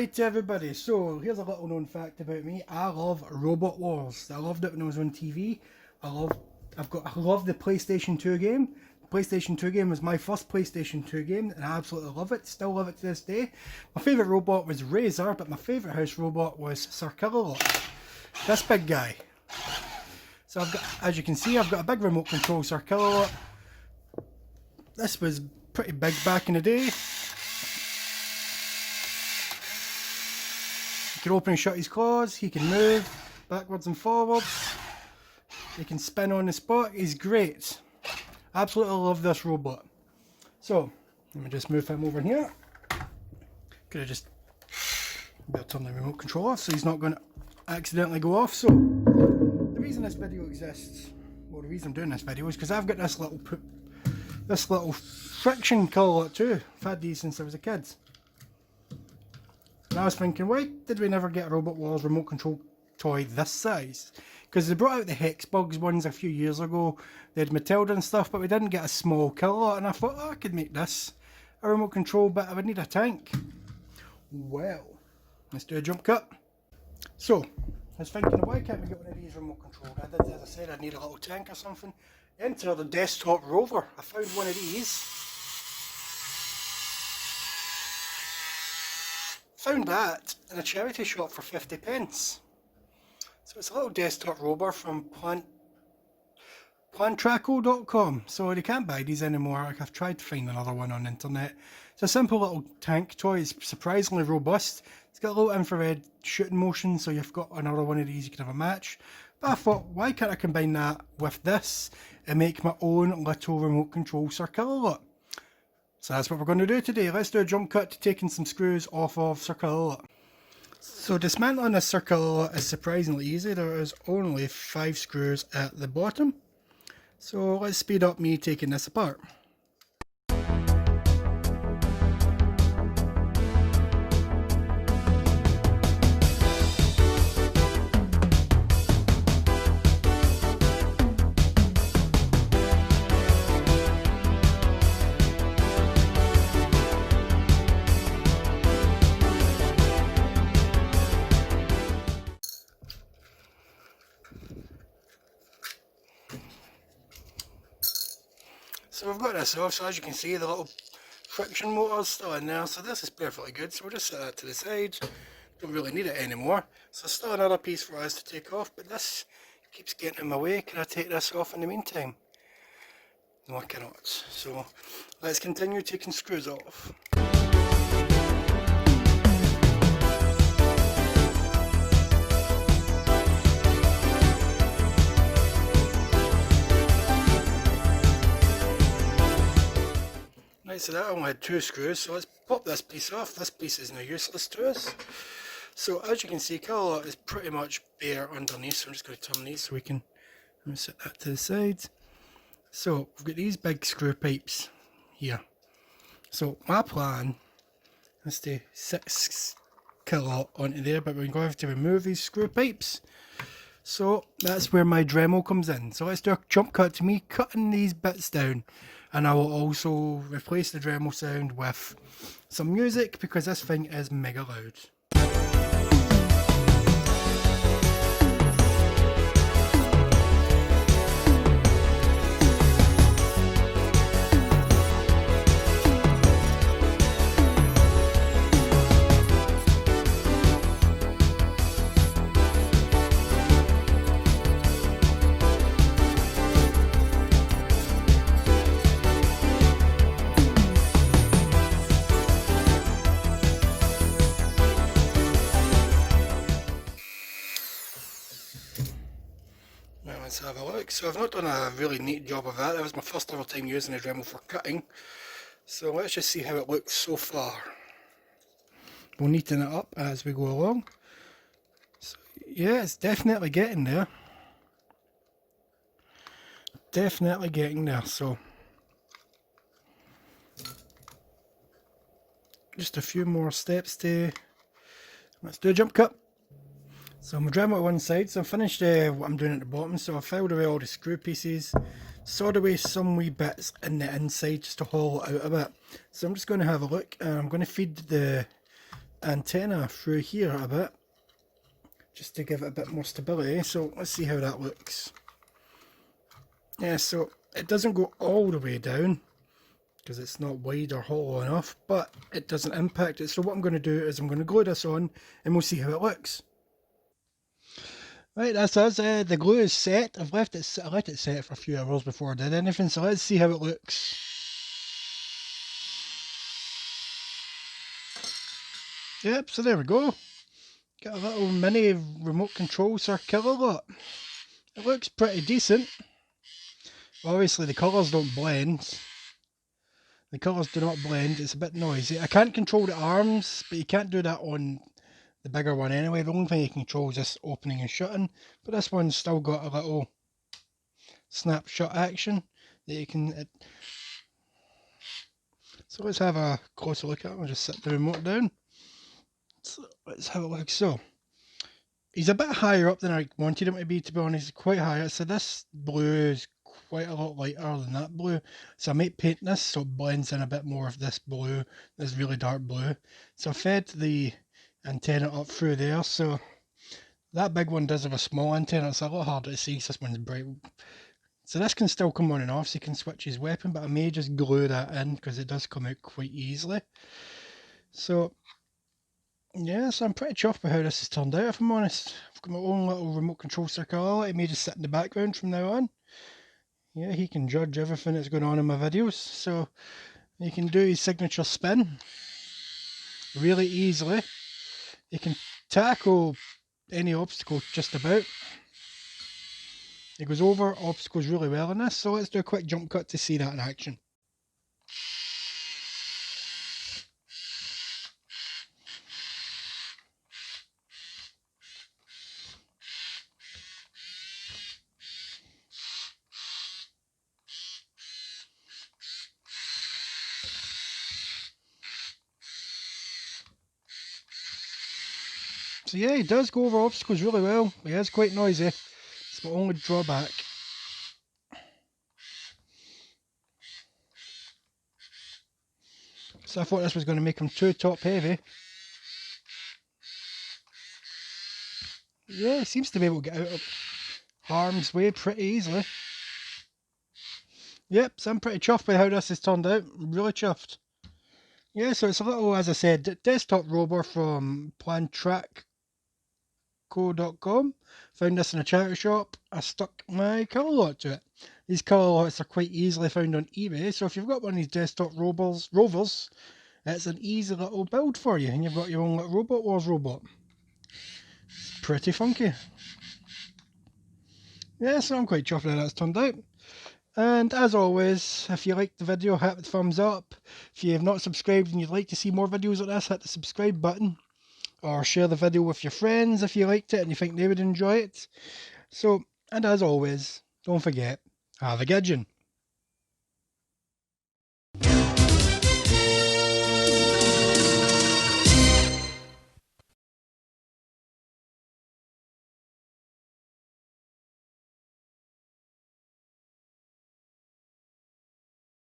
Alright everybody, so here's a little known fact about me. I love Robot Wars. I loved it when I was on TV. I love the PlayStation 2 game. The PlayStation 2 game was my first PlayStation 2 game and I absolutely love it. Still love it to this day. My favourite robot was Razor, but my favourite house robot was Sir Killalot. This big guy. So I've got, as you can see, I've got a big remote control Sir Killalot. This was pretty big back in the day. He can open and shut his claws, he can move backwards and forwards, he can spin on the spot, he's great. Absolutely love this robot. So, let me just move him over here. Could have just better turn the remote control off so he's not going to accidentally go off. So, the reason this video exists, well the reason I'm doing this video is because I've got this little friction Killalot too. I've had these since I was a kid. And I was thinking, why did we never get a Robot Wars remote control toy this size? Because they brought out the Hexbugs ones a few years ago. They had Matilda and stuff, but we didn't get a small Killalot. And I thought, oh, I could make this a remote control, but I would need a tank. Well, let's do a jump cut. So, I was thinking, why can't we get one of these remote control? As I said, I'd need a little tank or something. Enter the desktop Rover. I found one of these. Found that in a charity shop for 50p. So it's a little desktop Rover from plantraco.com. So they can't buy these anymore. Like I've tried to find another one on the internet. It's a simple little tank toy. It's surprisingly robust. It's got a little infrared shooting motion, so you've got another one of these you can have a match. But I thought, why can't I combine that with this and make my own little remote control Sir Killalot? So that's what we're going to do today. Let's do a jump cut to taking some screws off of Sir Killalot. So dismantling this Sir Killalot is surprisingly easy. There is only 5 screws at the bottom. So let's speed up me taking this apart. So we've got this off, so as you can see the little friction motor's still in there, so this is perfectly good, so we'll just set that to the side. Don't really need it anymore. So still another piece for us to take off, but this keeps getting in my way. Can I take this off in the meantime? No, I cannot. So let's continue taking screws off. Right, so that only had 2 screws, so let's pop this piece off. This piece is now useless to us. So as you can see, Killalot is pretty much bare underneath, so I'm just going to turn these so we can set that to the side. So we've got these big screw pipes here. So my plan is to sit Killalot onto there, but we're going to have to remove these screw pipes. So that's where my Dremel comes in. So let's do a jump cut to me cutting these bits down. And I will also replace the Dremel sound with some music because this thing is mega loud. Right, let's have a look. So I've not done a really neat job of that. That was my first ever time using a Dremel for cutting. So let's just see how it looks so far. We'll neaten it up as we go along. So yeah, it's definitely getting there. Definitely getting there. So just a few more steps to, let's do a jump cut. So my Dremel at one side, so I finished what I'm doing at the bottom, so I filed away all the screw pieces, sawed away some wee bits in the inside just to hollow it out a bit. So I'm just going to have a look, and I'm going to feed the antenna through here a bit, just to give it a bit more stability. So let's see how that looks. Yeah, so it doesn't go all the way down because it's not wide or hollow enough, but it doesn't impact it. So what I'm going to do is I'm going to glue this on and we'll see how it looks. Right, that's us. The glue is set. I left it set for a few hours before I did anything, so let's see how it looks. Yep, so there we go. Got a little mini remote control for Killalot. It looks pretty decent. Obviously the colours don't blend. The colours do not blend, it's a bit noisy. I can't control the arms, but you can't do that on the bigger one anyway. The only thing you control is this opening and shutting, but this one's still got a little snapshot action that you can... So let's have a closer look at it. I'll just set the remote down. So let's have a look. So he's a bit higher up than I wanted him to be honest. He's quite high. So this blue is quite a lot lighter than that blue. So I might paint this so it blends in a bit more of this blue, this really dark blue. So I fed the antenna up through there. So that big one does have a small antenna. It's a lot harder to see because this one's bright. So this can still come on and off, so you can switch his weapon, but I may just glue that in because it does come out quite easily. So yeah, so I'm pretty chuffed with how this has turned out, if I'm honest. I've got my own little remote control circle. It may just sit in the background from now on. Yeah, he can judge everything that's going on in my videos. So he can do his signature spin really easily. He can tackle any obstacle just about. He goes over obstacles really well in this. So let's do a quick jump cut to see that in action. So yeah, he does go over obstacles really well. He is quite noisy. It's my only drawback. So I thought this was going to make him too top heavy. Yeah, he seems to be able to get out of harm's way pretty easily. Yep, so I'm pretty chuffed with how this has turned out. Really chuffed. Yeah, so it's a little, as I said, desktop Rover from plantrackco.com. Found this in a charity shop. I stuck my Killalot to it. These Killalots are quite easily found on eBay, so if you've got one of these desktop Rovers, it's an easy little build for you, and you've got your own little Robot Wars robot. It's pretty funky. Yeah, so I'm quite chuffed how that's turned out. And as always, if you liked the video, hit the thumbs up. If you have not subscribed and you'd like to see more videos like this, hit the subscribe button. Or share the video with your friends if you liked it and you think they would enjoy it. So, and as always, don't forget, have a good one.